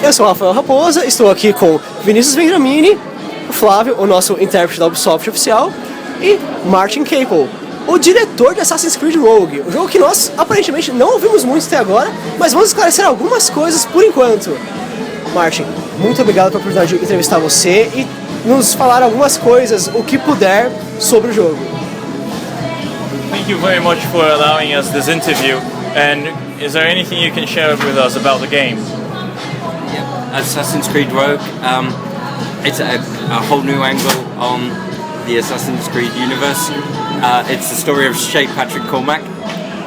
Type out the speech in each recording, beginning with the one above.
Eu sou o Rafael Raposa, estou aqui com Vinícius Benjamini, o Flávio, o nosso intérprete da Ubisoft oficial, e Martin Capel, o diretor de Assassin's Creed Rogue, um jogo que nós aparentemente não ouvimos muito até agora, mas vamos esclarecer algumas coisas por enquanto. Martin, muito obrigado pela oportunidade de entrevistar você e nos falar algumas coisas, o que puder, sobre o jogo. Thank you very much for allowing us this interview. And is there anything you can share with us about the game? Yeah, Assassin's Creed Rogue, it's a whole new angle on the Assassin's Creed universe. It's the story of Shay Patrick Cormac.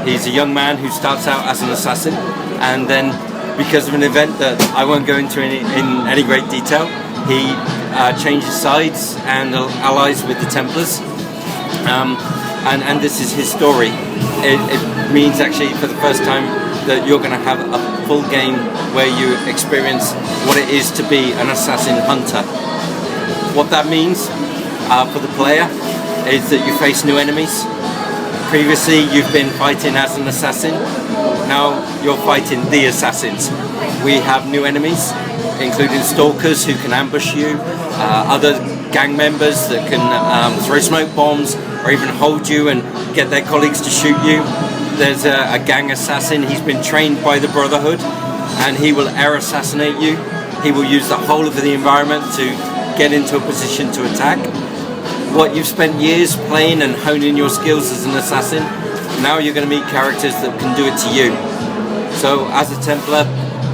He's a young man who starts out as an assassin, and then because of an event that I won't go into in any great detail, he changes sides and allies with the Templars. And this is his story. It means actually for the first time that you're going to have a full game where you experience what it is to be an assassin hunter. What that means for the player is that you face new enemies. Previously you've been fighting as an assassin, now you're fighting the assassins. We have new enemies, including stalkers who can ambush you, other gang members that can throw smoke bombs or even hold you and get their colleagues to shoot you. There's a gang assassin, he's been trained by the Brotherhood and he will air assassinate you. He will use the whole of the environment to get into a position to attack. What you've spent years playing and honing your skills as an assassin, now you're going to meet characters that can do it to you. So as a Templar,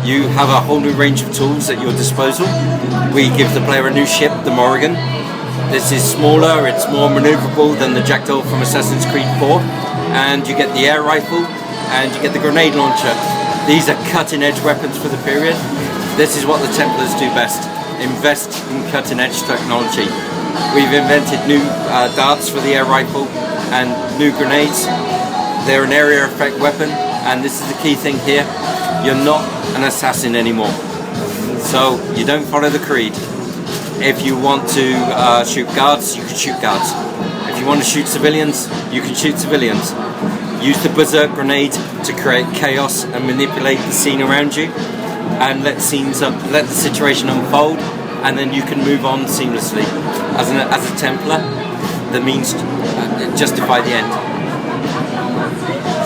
you have a whole new range of tools at your disposal. We give the player a new ship, the Morrigan. This is smaller, it's more maneuverable than the Jackdaw from Assassin's Creed 4. And you get the air rifle and you get the grenade launcher. These are cutting edge weapons for the period. This is what the Templars do best, invest in cutting edge technology. We've invented new darts for the air rifle and new grenades. They're an area effect weapon, and this is the key thing here. You're not an assassin anymore. So you don't follow the creed. If you want to shoot guards, you can shoot guards. If you want to shoot civilians, you can shoot civilians. Use the berserk grenade to create chaos and manipulate the scene around you, and let the situation unfold, and then you can move on seamlessly. As a Templar, the means justify the end.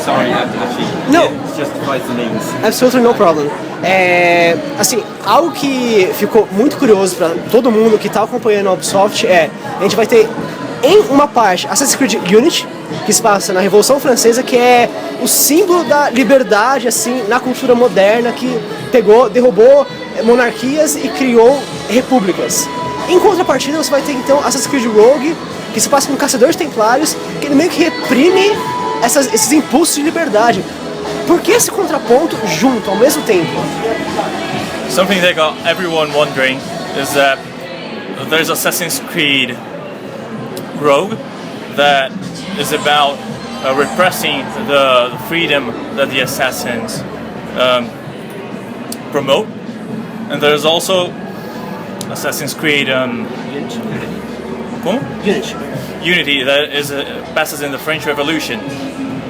Sorry, actually, no. It justifies the means. Absolutely no problem. Assim, algo que ficou muito curioso para todo mundo que está acompanhando a Ubisoft a gente vai ter em uma parte Assassin's Creed Unity, que se passa na Revolução Francesa, que é o símbolo da liberdade assim na cultura moderna, que derrubou monarquias e criou repúblicas. Em contrapartida, você vai ter então Assassin's Creed Rogue, que se passa com caçadores templários, que ele meio que reprime esses impulsos de liberdade. Por que esse contraponto junto, ao mesmo tempo? Something that got everyone wondering is that there's Assassin's Creed Rogue that is about repressing the freedom that the assassins promote, and there's also Assassin's Creed Unity that passes in the French Revolution,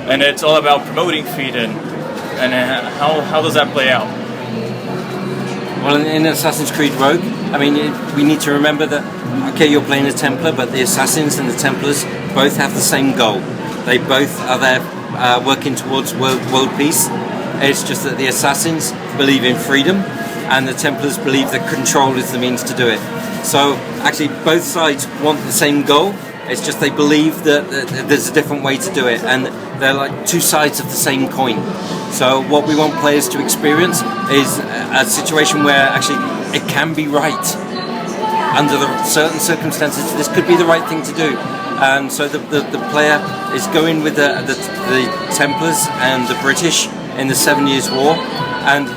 and it's all about promoting freedom. And how does that play out? Well, in Assassin's Creed Rogue, I mean, we need to remember that, okay, you're playing a Templar, but the Assassins and the Templars both have the same goal. They both are there working towards world peace. It's just that the Assassins believe in freedom, and the Templars believe that control is the means to do it. So, actually, both sides want the same goal. It's just they believe that there's a different way to do it, and they're like two sides of the same coin. So what we want players to experience is a situation where actually it can be right. Under certain circumstances, this could be the right thing to do. And so the player is going with the Templars and the British in the 7 Years' War, and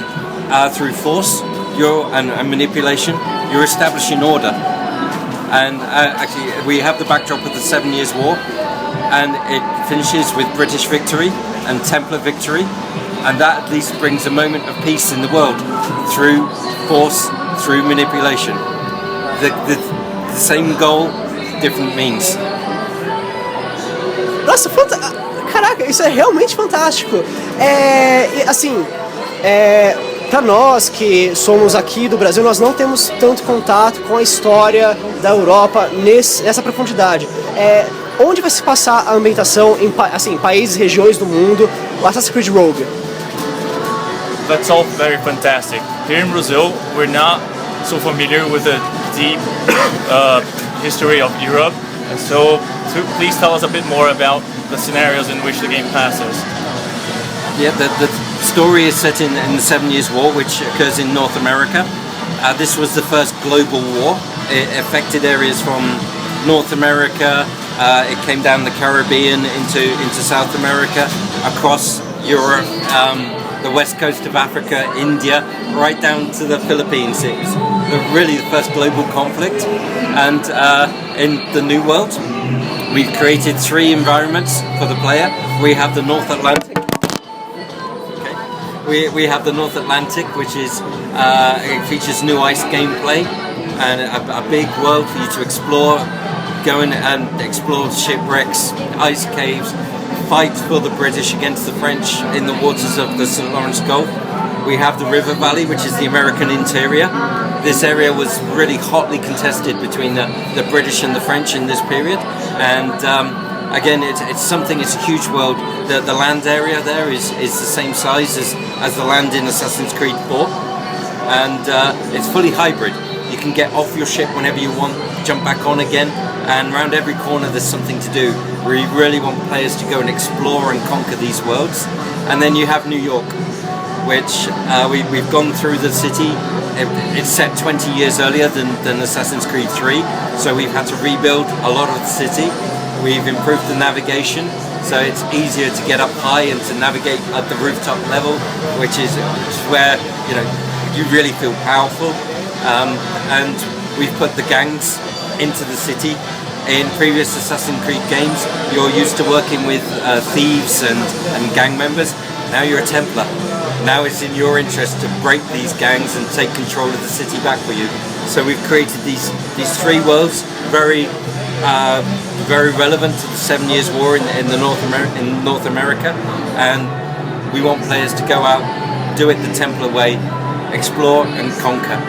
through force and manipulation, you're establishing order. And actually, we have the backdrop of the 7 Years' War, and it finishes with British victory and Templar victory, and that at least brings a moment of peace in the world through force, through manipulation. The same goal, different means. Nossa, caraca, isso é realmente fantástico. para nós que somos aqui do Brasil, nós não temos tanto contato com a história da Europa nessa profundidade. Onde vai se passar a ambientação em assim, países, regiões do mundo, o Assassin's Creed Rogue? That's all very fantastic. Here in Brazil, we're not so familiar with the deep history of Europe, and so please tell us a bit more about the scenarios in which the game passes. Yeah, the story is set in the 7 Years' War, which occurs in North America. This was the first global war. It affected areas from North America, it came down the Caribbean into South America, across Europe, the west coast of Africa, India, right down to the Philippines. It was really the first global conflict. And in the New World, we've created 3 environments for the player. We have the North Atlantic. We have the North Atlantic, which is it features new ice gameplay and a big world for you to explore. Go in and explore shipwrecks, ice caves, fight for the British against the French in the waters of the St. Lawrence Gulf. We have the River Valley, which is the American interior. This area was really hotly contested between the British and the French in this period. And again, it's a huge world. The land area there is the same size as the land in Assassin's Creed 4. And it's fully hybrid. You can get off your ship whenever you want, jump back on again, and around every corner there's something to do. We really want players to go and explore and conquer these worlds. And then you have New York, which we've gone through the city. It's set 20 years earlier than Assassin's Creed 3, so we've had to rebuild a lot of the city. We've improved the navigation, so it's easier to get up high and to navigate at the rooftop level, which is where you really feel powerful. And we've put the gangs into the city. In previous Assassin's Creed games, you're used to working with thieves and gang members. Now you're a Templar. Now it's in your interest to break these gangs and take control of the city back for you. So we've created these 3 worlds, very relevant to the 7 Years' War in North America, and we want players to go out, do it the Templar way, explore and conquer.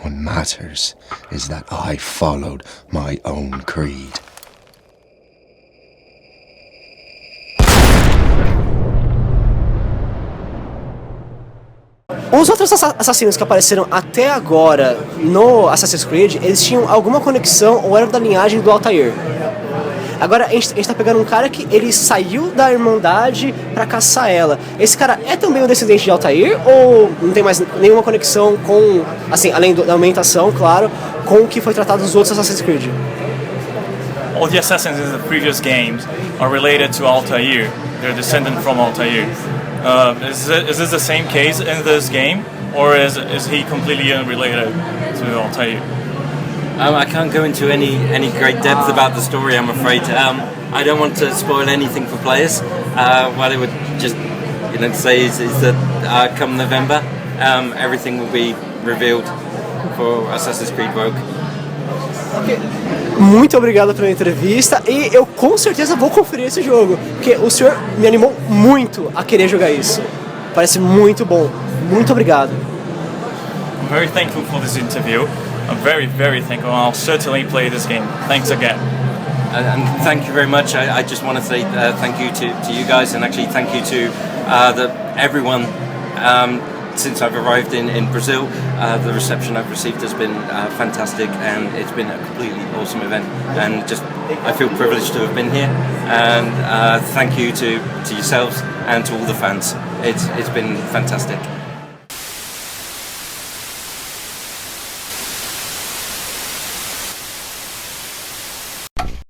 What matters is that I followed my own creed. Os outros assassinos que apareceram até agora no Assassin's Creed, eles tinham alguma conexão ou eram da linhagem do Altair. Agora a gente tá pegando um cara que ele saiu da Irmandade pra caçar ela. Esse cara é também um descendente de Altair ou não tem mais nenhuma conexão com, assim, além da aumentação, claro, com o que foi tratado nos outros Assassin's Creed? All the assassins in the previous games are related to Altair. They're descended from Altair. Is this the same case in this game, or is he completely unrelated to Altair? I can't go into any great depth about the story, I'm afraid. I don't want to spoil anything for players. What I would just say is that come November, everything will be revealed for Assassin's Creed Rogue. Okay. Muito obrigado pela entrevista e eu com certeza vou conferir esse jogo, porque o senhor me animou muito a querer jogar isso. Parece muito bom. Muito obrigado. I'm very thankful for this interview. I'm very, very thankful. I'll certainly play this game. Thanks again. And thank you very much. I just want to say thank you to you guys, and actually thank you to everyone. Since I've arrived in Brazil, the reception I've received has been fantastic, and it's been a completely awesome event. And just I feel privileged to have been here. And thank you to yourselves and to all the fans. It's been fantastic.